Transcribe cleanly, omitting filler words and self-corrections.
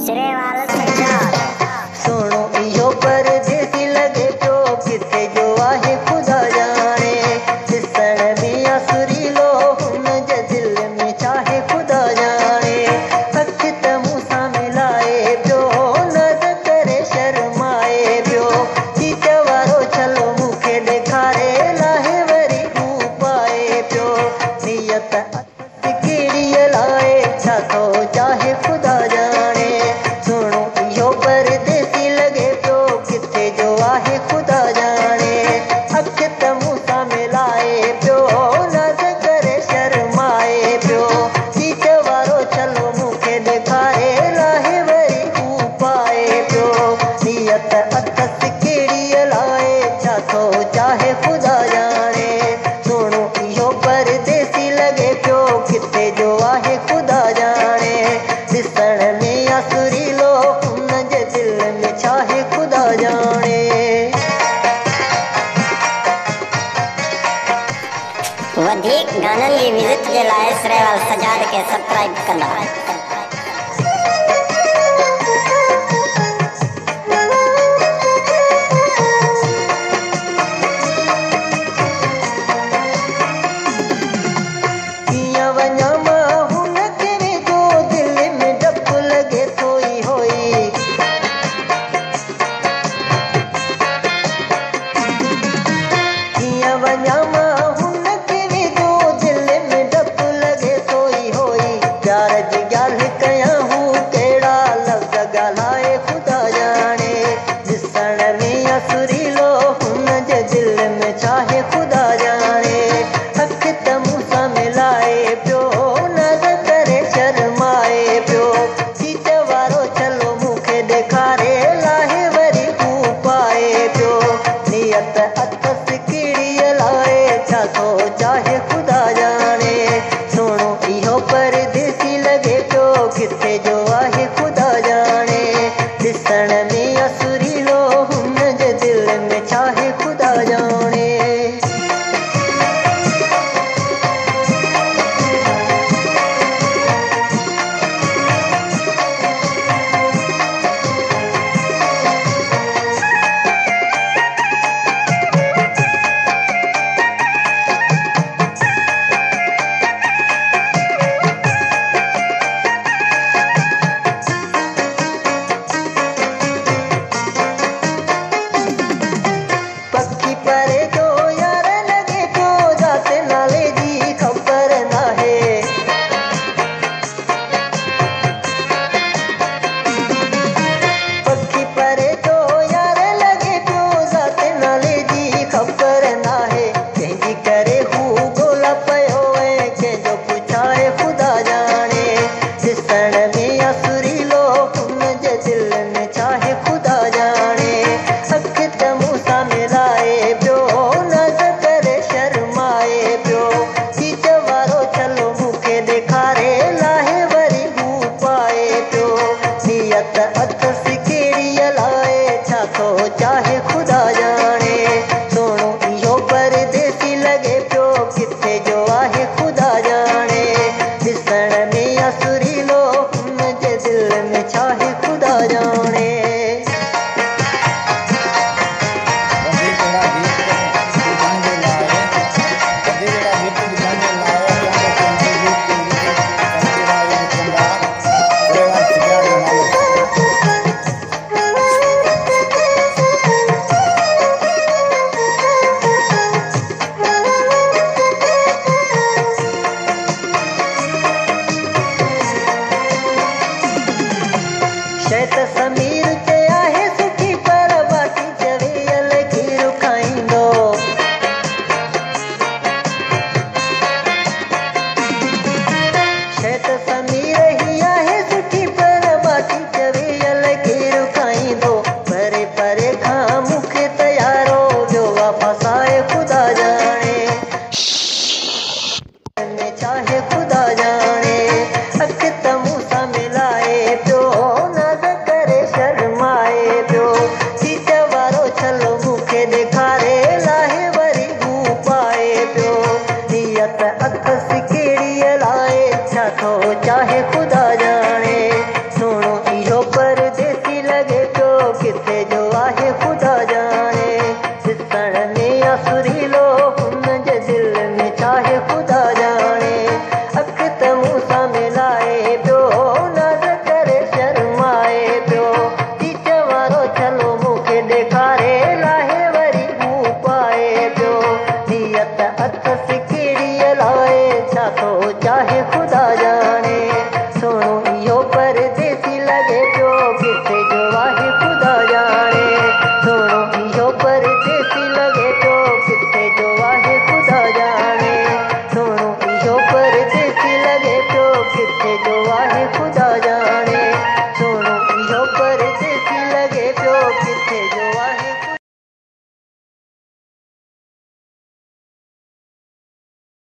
श्रेवाल सजाद। सुनो इहो परदेसी लगे पियो किथे जो आहे खुदा जाने। ॾिसण में असुरीलो हुन जे दिल में चाहे खुदा जाने। अख त मूं सां मिलाए पियो नज़र करे शर्माए पियो। चीच वारो छलो मूंखे ॾेखारे लाहे वरी हू पाए पियो। नियत कहिड़ी लाए छा थो चाहे खुदा जाने। सुनो इहो परदेसी लगे पियो किथे जो आहे खुदा जाने। अख त मूं सां मिलाए पियो नज़र करे शर्माए पियो। चीच वारो छलो मूंखे ॾेखारे लाहे वरी हू पाए पियो। नियत अथसि कहिड़ी लाए छा थो चाहे खुदा जाने। सुनो इहो परदेसी लगे पियो किथे जो आहे खुदा जाने। ॾिसण में असुरीलो हुन जे दिल में चाहे खुदा जाने। वधीक गाननि जी विज़िट जे लाइ श्रेवाल सजाद खे सब्सक्राइब कंदा। कीअं वञां मां हुन खे वेझो दिल में डपु लॻे थो ई होई। कीअं वञां मां हुन खे वेझो दिल में डपु लॻे थो ई होई। प्यार जी ॻाल्हि कयां हू कहिड़ा लफ़्ज़ ॻाल्हाए खुदा जाने। ॾिसण में असुरीलो हुन जे दिल में चाहे खुदा जाने। अख त मूं सां मिलाए पियो नज़र करे शर्माए पियो। चीच वारो छलो मूंखे ॾेखारे लाहे वरी हू पाए पियो। नियत अथसि कहिड़ी लाए छा थो चाहे खुदा जाने। सुनो इहो परदेसी लगे पियो किथे जो आहे खुदा जाने। ॾिसण में असुरीलो हुन जे दिल में चाहे खुदा जाने। पखी परे जो यार लगे पियो जात नाले जी ख़बर नाहे। पखी परे जो यार लगे पियो जात नाले जी ख़बर नाहे। कंहिंजी करे हू ॻोल्हा पियो ऐं कंहिंजो पुछाए खुदा जाने। ॾिसण में असुरीलो हुन जे दिल में चाहे खुदा जाने। अख त मूं सां मिलाए पियो नज़र करे शर्माए पियो। चीच वारो छलो मूंखे ॾेखारे लाहे वरी हू पाए पियो। नियत अथसि कहिड़ी लाए छा थो चाहे खुदा जाने। सुनो इहो परदेसी लगे पियो किथे जो आहे खुदा जाने। ॾिसण में असुरीलो हुन जे दिल में चाहे खुदा जाने। शइ त समीर ते आहे सुठी पर बाक़ी चवेल खीर खाईंदो। शइ त समीर ही आहे सुठी पर बाक़ी चवेल खीर खाईंदो। परे परे खां मूंखे तयारो जो वापसाए खुदा जाने। में चाहे खुदा जाने। अख त मूं सां मिलाए पियो नज़र करे चाहे खुदा जाने।